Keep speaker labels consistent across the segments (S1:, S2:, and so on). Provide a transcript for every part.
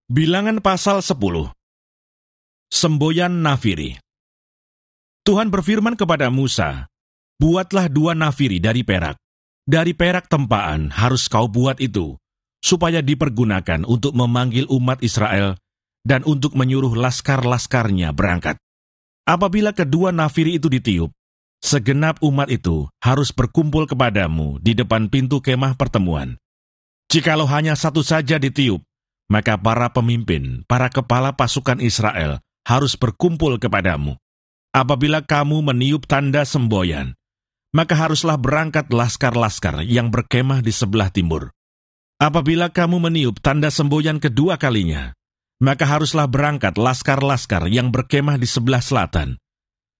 S1: Bilangan pasal 10. Semboyan Nafiri. Tuhan berfirman kepada Musa, "Buatlah 2 nafiri dari perak. Dari perak tempaan harus kau buat itu, supaya dipergunakan untuk memanggil umat Israel dan untuk menyuruh laskar-laskarnya berangkat. Apabila kedua nafiri itu ditiup, segenap umat itu harus berkumpul kepadamu di depan pintu kemah pertemuan. Jikalau hanya satu saja ditiup, maka para pemimpin, para kepala pasukan Israel harus berkumpul kepadamu. Apabila kamu meniup tanda semboyan, maka haruslah berangkat laskar-laskar yang berkemah di sebelah timur. Apabila kamu meniup tanda semboyan kedua kalinya, maka haruslah berangkat laskar-laskar yang berkemah di sebelah selatan.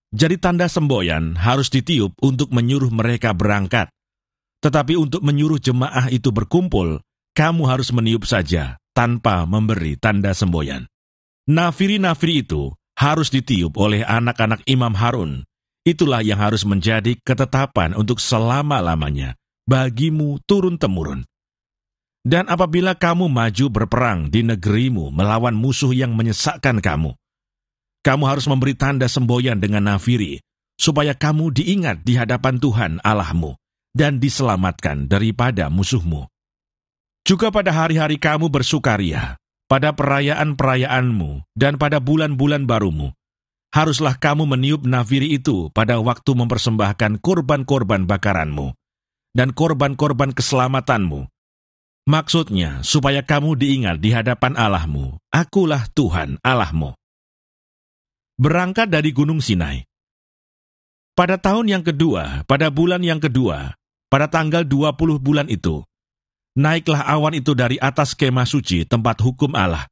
S1: Jadi tanda semboyan harus ditiup untuk menyuruh mereka berangkat. Tetapi untuk menyuruh jemaah itu berkumpul, kamu harus meniup saja, tanpa memberi tanda semboyan. Nafiri-nafiri itu harus ditiup oleh anak-anak Imam Harun. Itulah yang harus menjadi ketetapan untuk selama-lamanya, bagimu turun-temurun. Dan apabila kamu maju berperang di negerimu melawan musuh yang menyesakkan kamu, kamu harus memberi tanda semboyan dengan nafiri, supaya kamu diingat di hadapan Tuhan Allahmu, dan diselamatkan daripada musuhmu. Juga pada hari-hari kamu bersukaria, pada perayaan-perayaanmu, dan pada bulan-bulan barumu, haruslah kamu meniup nafiri itu pada waktu mempersembahkan korban-korban bakaranmu, dan korban-korban keselamatanmu. Maksudnya, supaya kamu diingat di hadapan Allahmu, akulah Tuhan Allahmu. Berangkat dari Gunung Sinai. Pada tahun yang kedua, pada bulan yang kedua, pada tanggal 20 bulan itu, naiklah awan itu dari atas kemah suci tempat hukum Allah.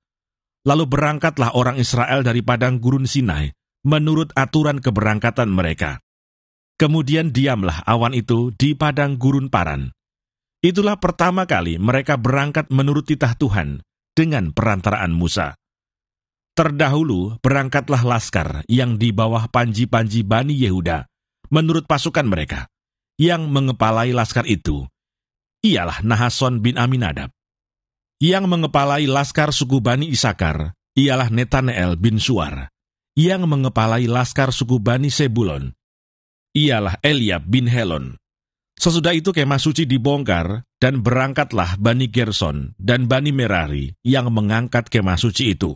S1: Lalu berangkatlah orang Israel dari padang gurun Sinai menurut aturan keberangkatan mereka. Kemudian diamlah awan itu di padang gurun Paran. Itulah pertama kali mereka berangkat menurut titah Tuhan dengan perantaraan Musa. Terdahulu berangkatlah laskar yang di bawah panji-panji Bani Yehuda menurut pasukan mereka. Yang mengepalai laskar itu ialah Nahason bin Aminadab. Yang mengepalai laskar suku Bani Isakar ialah Netaneel bin Suar. Yang mengepalai laskar suku Bani Sebulon ialah Eliab bin Helon. Sesudah itu kemah suci dibongkar, dan berangkatlah Bani Gerson dan Bani Merari yang mengangkat kemah suci itu.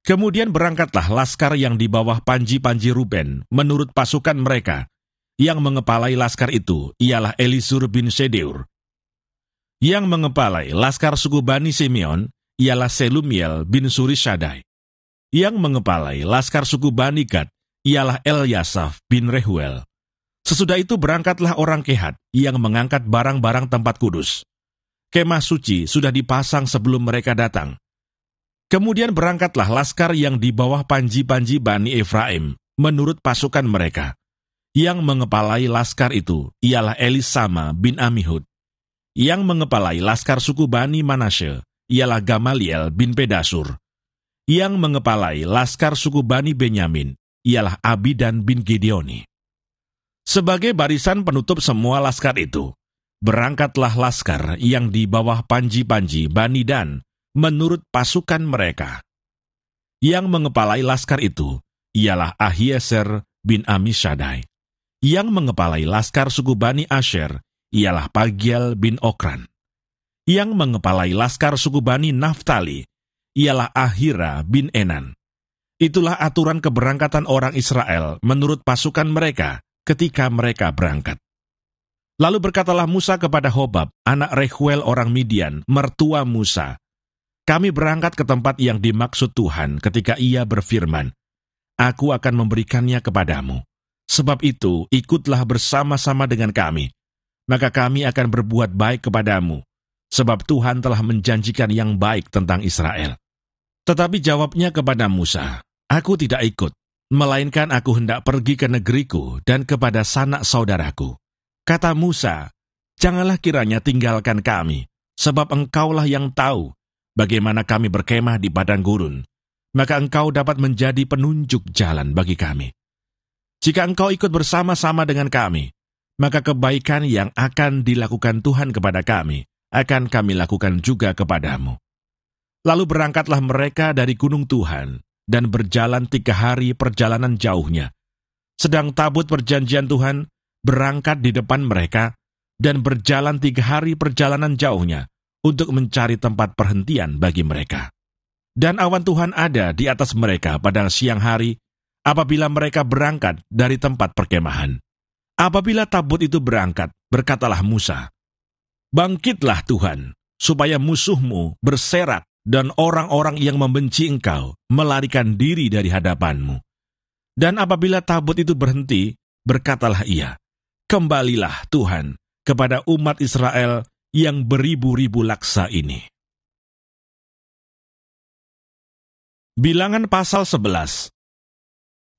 S1: Kemudian berangkatlah laskar yang di bawah panji-panji Ruben menurut pasukan mereka. Yang mengepalai laskar itu ialah Elisur bin Sedeur. Yang mengepalai laskar suku Bani Simeon ialah Selumiel bin Surishadai. Yang mengepalai laskar suku Bani Gad ialah Elyasaf bin Rehuel. Sesudah itu berangkatlah orang Kehat yang mengangkat barang-barang tempat kudus. Kemah suci sudah dipasang sebelum mereka datang. Kemudian berangkatlah laskar yang di bawah panji-panji Bani Efraim menurut pasukan mereka. Yang mengepalai laskar itu ialah Elisama bin Amihud. Yang mengepalai laskar suku Bani Manasye ialah Gamaliel bin Pedasur. Yang mengepalai laskar suku Bani Benyamin ialah Abidan bin Gideoni. Sebagai barisan penutup semua laskar itu, berangkatlah laskar yang di bawah panji-panji Bani Dan menurut pasukan mereka. Yang mengepalai laskar itu ialah Ahieser bin Amishadai. Yang mengepalai laskar suku Bani Asher ialah Pagiel bin Okran. Yang mengepalai laskar suku Bani Naftali ialah Ahira bin Enan. Itulah aturan keberangkatan orang Israel menurut pasukan mereka ketika mereka berangkat. Lalu berkatalah Musa kepada Hobab, anak Rehuel orang Midian, mertua Musa, "Kami berangkat ke tempat yang dimaksud Tuhan ketika ia berfirman, 'Aku akan memberikannya kepadamu.' Sebab itu, ikutlah bersama-sama dengan kami, maka kami akan berbuat baik kepadamu, sebab Tuhan telah menjanjikan yang baik tentang Israel." Tetapi jawabnya kepada Musa, "Aku tidak ikut, melainkan aku hendak pergi ke negeriku dan kepada sanak saudaraku." Kata Musa, "Janganlah kiranya tinggalkan kami, sebab engkaulah yang tahu bagaimana kami berkemah di padang gurun, maka engkau dapat menjadi penunjuk jalan bagi kami. Jika engkau ikut bersama-sama dengan kami, maka kebaikan yang akan dilakukan Tuhan kepada kami, akan kami lakukan juga kepadamu." Lalu berangkatlah mereka dari gunung Tuhan, dan berjalan 3 hari perjalanan jauhnya. Sedang tabut perjanjian Tuhan berangkat di depan mereka, dan berjalan 3 hari perjalanan jauhnya, untuk mencari tempat perhentian bagi mereka. Dan awan Tuhan ada di atas mereka pada siang hari, apabila mereka berangkat dari tempat perkemahan. Apabila tabut itu berangkat, berkatalah Musa, "Bangkitlah Tuhan, supaya musuhmu berserak dan orang-orang yang membenci engkau melarikan diri dari hadapanmu." Dan apabila tabut itu berhenti, berkatalah ia, "Kembalilah Tuhan kepada umat Israel yang beribu-ribu laksa ini." Bilangan pasal 11.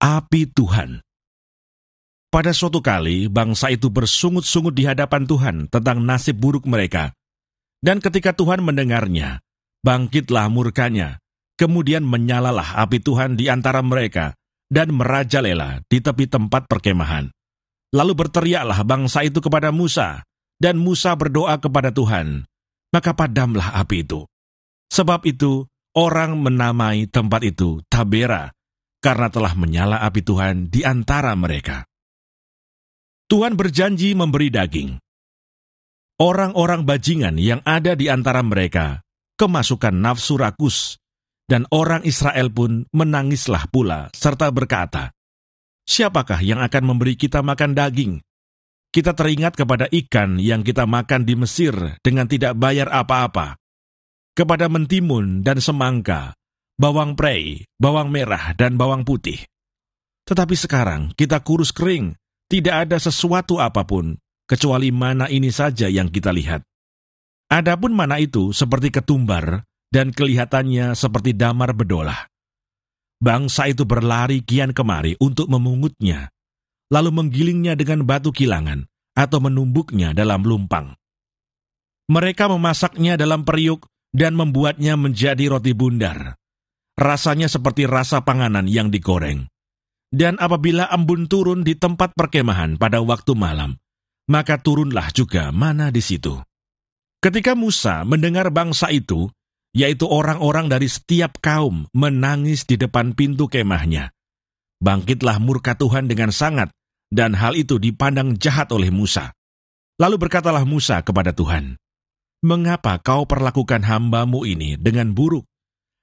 S1: Api Tuhan. Pada suatu kali, bangsa itu bersungut-sungut di hadapan Tuhan tentang nasib buruk mereka. Dan ketika Tuhan mendengarnya, bangkitlah murkanya, kemudian menyalalah api Tuhan di antara mereka, dan merajalela di tepi tempat perkemahan. Lalu berteriaklah bangsa itu kepada Musa, dan Musa berdoa kepada Tuhan, maka padamlah api itu. Sebab itu, orang menamai tempat itu Tabera, karena telah menyala api Tuhan di antara mereka. Tuhan berjanji memberi daging. Orang-orang bajingan yang ada di antara mereka kemasukan nafsu rakus, dan orang Israel pun menangislah pula serta berkata, "Siapakah yang akan memberi kita makan daging? Kita teringat kepada ikan yang kita makan di Mesir dengan tidak bayar apa-apa, kepada mentimun dan semangka, bawang prei, bawang merah dan bawang putih. Tetapi sekarang kita kurus kering, tidak ada sesuatu apapun, kecuali mana ini saja yang kita lihat. Adapun mana itu seperti ketumbar, dan kelihatannya seperti damar bedolah." Bangsa itu berlari kian kemari untuk memungutnya, lalu menggilingnya dengan batu kilangan, atau menumbuknya dalam lumpang. Mereka memasaknya dalam periuk, dan membuatnya menjadi roti bundar. Rasanya seperti rasa panganan yang digoreng. Dan apabila embun turun di tempat perkemahan pada waktu malam, maka turunlah juga mana di situ. Ketika Musa mendengar bangsa itu, yaitu orang-orang dari setiap kaum, menangis di depan pintu kemahnya, bangkitlah murka Tuhan dengan sangat, dan hal itu dipandang jahat oleh Musa. Lalu berkatalah Musa kepada Tuhan, "Mengapa kau perlakukan hamba-Mu ini dengan buruk?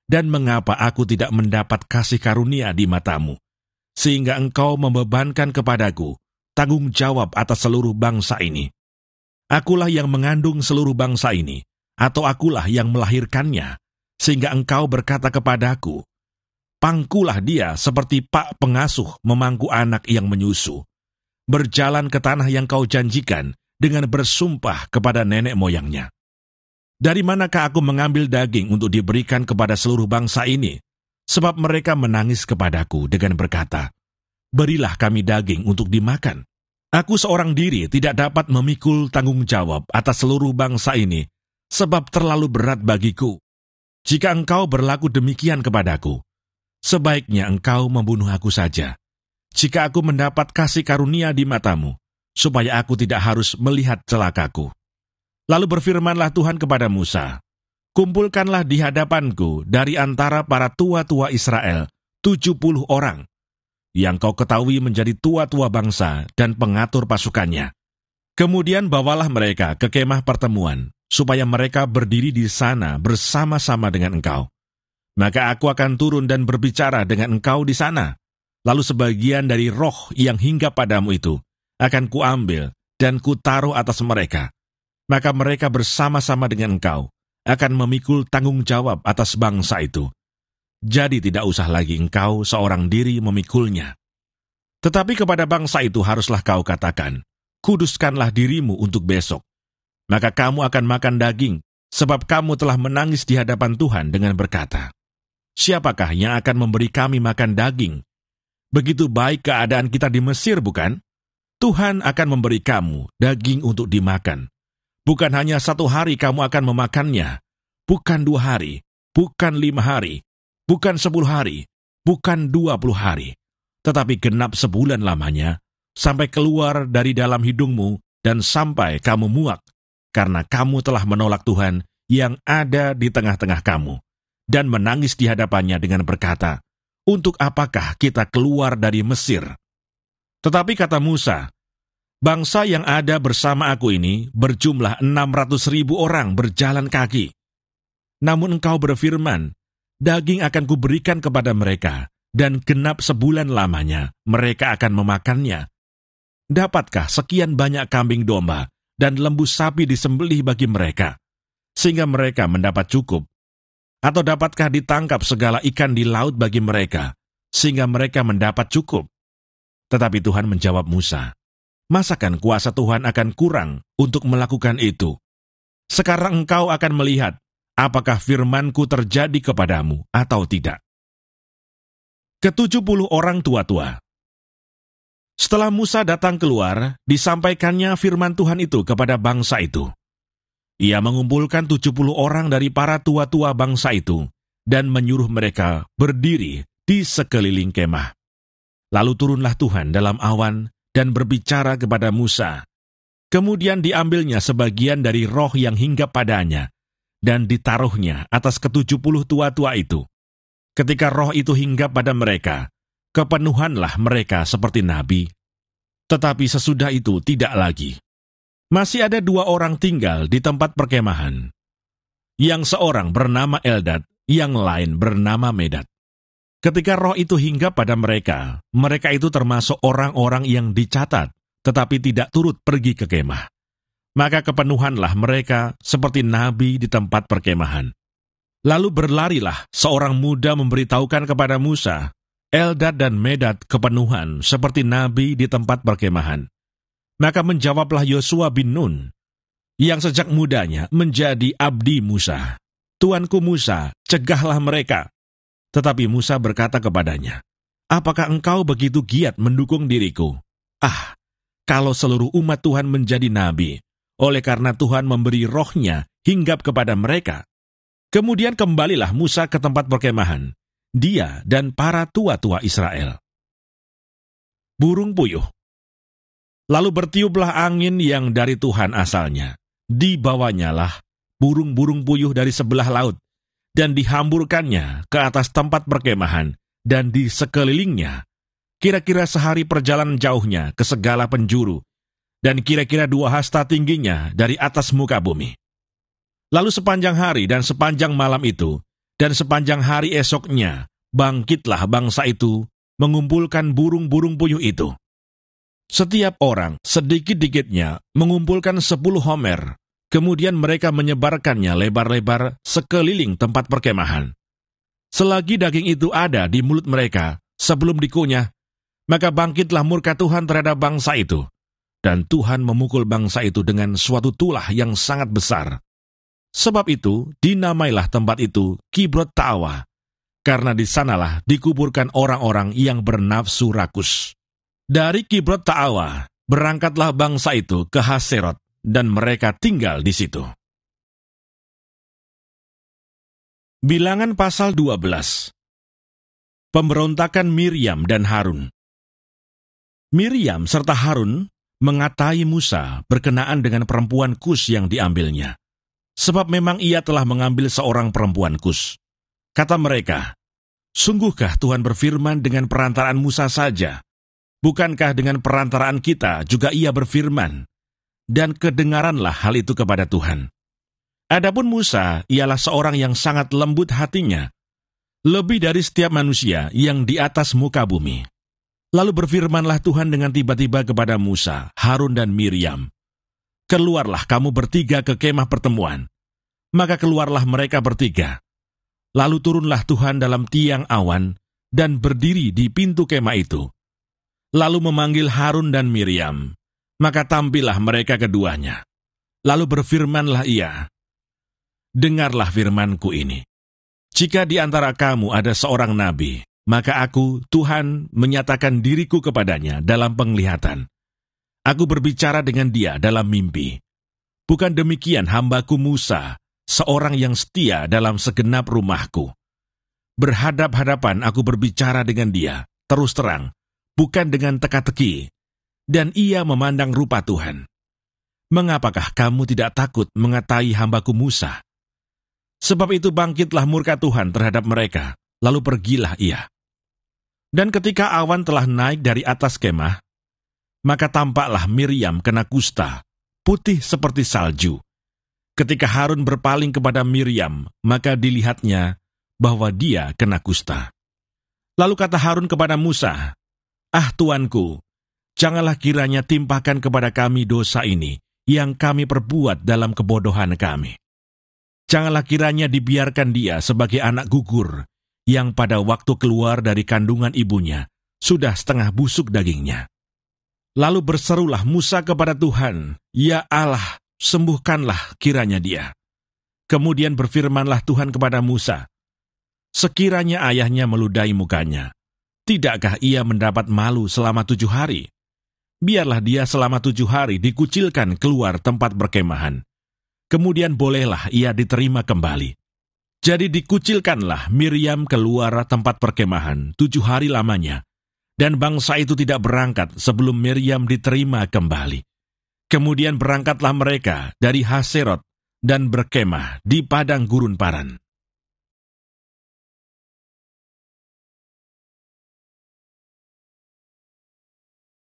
S1: Dan mengapa aku tidak mendapat kasih karunia di mata-Mu, sehingga engkau membebankan kepadaku tanggung jawab atas seluruh bangsa ini? Akulah yang mengandung seluruh bangsa ini, atau akulah yang melahirkannya, sehingga engkau berkata kepadaku, pangkulah dia seperti pak pengasuh memangku anak yang menyusu. Berjalan ke tanah yang kau janjikan dengan bersumpah kepada nenek moyangnya. Dari manakah aku mengambil daging untuk diberikan kepada seluruh bangsa ini? Sebab mereka menangis kepadaku dengan berkata, berilah kami daging untuk dimakan. Aku seorang diri tidak dapat memikul tanggung jawab atas seluruh bangsa ini, sebab terlalu berat bagiku. Jika engkau berlaku demikian kepadaku, sebaiknya engkau membunuh aku saja. Jika aku mendapat kasih karunia di mata-Mu, supaya aku tidak harus melihat celakaku. Lalu berfirmanlah Tuhan kepada Musa, kumpulkanlah di hadapanku dari antara para tua-tua Israel 70 orang, yang kau ketahui menjadi tua-tua bangsa dan pengatur pasukannya. Kemudian bawalah mereka ke kemah pertemuan, supaya mereka berdiri di sana bersama-sama dengan engkau. Maka aku akan turun dan berbicara dengan engkau di sana. Lalu sebagian dari roh yang hinggap padamu itu akan kuambil dan kutaruh atas mereka. Maka mereka bersama-sama dengan engkau akan memikul tanggung jawab atas bangsa itu. Jadi tidak usah lagi engkau seorang diri memikulnya. Tetapi kepada bangsa itu haruslah kau katakan, kuduskanlah dirimu untuk besok. Maka kamu akan makan daging, sebab kamu telah menangis di hadapan Tuhan dengan berkata, siapakah yang akan memberi kami makan daging? Begitu baik keadaan kita di Mesir, bukan? Tuhan akan memberi kamu daging untuk dimakan. Bukan hanya 1 hari kamu akan memakannya, bukan 2 hari, bukan 5 hari, bukan 10 hari, bukan 20 hari, tetapi genap sebulan lamanya, sampai keluar dari dalam hidungmu dan sampai kamu muak, karena kamu telah menolak Tuhan yang ada di tengah-tengah kamu, dan menangis di hadapannya dengan berkata, "Untuk apakah kita keluar dari Mesir?" Tetapi kata Musa, "Bangsa yang ada bersama aku ini berjumlah 600.000 orang berjalan kaki. Namun engkau berfirman, daging akan kuberikan kepada mereka, dan genap sebulan lamanya mereka akan memakannya. Dapatkah sekian banyak kambing domba dan lembu sapi disembelih bagi mereka, sehingga mereka mendapat cukup? Atau dapatkah ditangkap segala ikan di laut bagi mereka, sehingga mereka mendapat cukup?" Tetapi Tuhan menjawab Musa, "Masakan kuasa Tuhan akan kurang untuk melakukan itu? Sekarang engkau akan melihat apakah firman-Ku terjadi kepadamu atau tidak." Ke-70 orang tua-tua. Setelah Musa datang keluar, disampaikannya firman Tuhan itu kepada bangsa itu. Ia mengumpulkan 70 orang dari para tua-tua bangsa itu dan menyuruh mereka berdiri di sekeliling kemah. Lalu turunlah Tuhan dalam awan dan berbicara kepada Musa. Kemudian diambilnya sebagian dari roh yang hinggap padanya dan ditaruhnya atas ke-70 tua-tua itu. Ketika roh itu hinggap pada mereka, kepenuhanlah mereka seperti nabi. Tetapi sesudah itu tidak lagi. Masih ada 2 orang tinggal di tempat perkemahan. Yang seorang bernama Eldad, yang lain bernama Medad. Ketika roh itu hinggap pada mereka, mereka itu termasuk orang-orang yang dicatat, tetapi tidak turut pergi ke kemah. Maka kepenuhanlah mereka seperti nabi di tempat perkemahan. Lalu berlarilah seorang muda memberitahukan kepada Musa, Eldad dan Medad kepenuhan seperti nabi di tempat perkemahan. Maka menjawablah Yosua bin Nun, yang sejak mudanya menjadi abdi Musa, "Tuanku Musa, cegahlah mereka." Tetapi Musa berkata kepadanya, "Apakah engkau begitu giat mendukung diriku? Kalau seluruh umat Tuhan menjadi nabi, oleh karena Tuhan memberi rohnya hinggap kepada mereka." Kemudian kembalilah Musa ke tempat perkemahan, dia dan para tua-tua Israel. Burung puyuh. Lalu bertiuplah angin yang dari Tuhan asalnya. Dibawanyalah burung-burung puyuh dari sebelah laut, dan dihamburkannya ke atas tempat perkemahan, dan di sekelilingnya, kira-kira sehari perjalanan jauhnya ke segala penjuru, dan kira-kira 2 hasta tingginya dari atas muka bumi. Lalu sepanjang hari dan sepanjang malam itu, dan sepanjang hari esoknya, bangkitlah bangsa itu mengumpulkan burung-burung puyuh itu. Setiap orang sedikit-dikitnya mengumpulkan 10 homer, kemudian mereka menyebarkannya lebar-lebar sekeliling tempat perkemahan. Selagi daging itu ada di mulut mereka sebelum dikunyah, maka bangkitlah murka Tuhan terhadap bangsa itu, dan Tuhan memukul bangsa itu dengan suatu tulah yang sangat besar. Sebab itu dinamailah tempat itu Kibrot Ta'awa, karena di sanalah dikuburkan orang-orang yang bernafsu rakus. Dari Kibrot Ta'awa berangkatlah bangsa itu ke Haserot, dan mereka tinggal di situ. Bilangan pasal 12. Pemberontakan Miriam dan Harun. Miriam serta Harun mengatai Musa berkenaan dengan perempuan Kus yang diambilnya, sebab memang ia telah mengambil seorang perempuan Kus. Kata mereka, "Sungguhkah Tuhan berfirman dengan perantaraan Musa saja? Bukankah dengan perantaraan kita juga ia berfirman?" Dan kedengaranlah hal itu kepada Tuhan. Adapun Musa ialah seorang yang sangat lembut hatinya, lebih dari setiap manusia yang di atas muka bumi. Lalu berfirmanlah Tuhan dengan tiba-tiba kepada Musa, Harun dan Miriam, "Keluarlah kamu bertiga ke kemah pertemuan." Maka keluarlah mereka bertiga. Lalu turunlah Tuhan dalam tiang awan dan berdiri di pintu kemah itu. Lalu memanggil Harun dan Miriam. Maka tampillah mereka keduanya. Lalu berfirmanlah ia, "Dengarlah firmanku ini. Jika di antara kamu ada seorang nabi, maka aku, Tuhan, menyatakan diriku kepadanya dalam penglihatan. Aku berbicara dengan dia dalam mimpi. Bukan demikian hambaku Musa, seorang yang setia dalam segenap rumahku. Berhadap-hadapan aku berbicara dengan dia, terus terang, bukan dengan teka-teki, dan ia memandang rupa Tuhan. Mengapakah kamu tidak takut mengatai hambaku Musa? Sebab itu bangkitlah murka Tuhan terhadap mereka, lalu pergilah ia. Dan ketika awan telah naik dari atas kemah, maka tampaklah Miriam kena kusta, putih seperti salju. Ketika Harun berpaling kepada Miriam, maka dilihatnya bahwa dia kena kusta. Lalu kata Harun kepada Musa, "Ah tuanku, janganlah kiranya timpakan kepada kami dosa ini yang kami perbuat dalam kebodohan kami. Janganlah kiranya dibiarkan dia sebagai anak gugur, yang pada waktu keluar dari kandungan ibunya, sudah setengah busuk dagingnya." Lalu berserulah Musa kepada Tuhan, "Ya Allah, sembuhkanlah kiranya dia." Kemudian berfirmanlah Tuhan kepada Musa, "Sekiranya ayahnya meludahi mukanya, tidakkah ia mendapat malu selama 7 hari? Biarlah dia selama 7 hari dikucilkan keluar tempat berkemahan. Kemudian bolehlah ia diterima kembali." Jadi dikucilkanlah Miriam keluar tempat perkemahan 7 hari lamanya, dan bangsa itu tidak berangkat sebelum Miriam diterima kembali. Kemudian berangkatlah mereka dari Haserot dan berkemah di padang gurun Paran.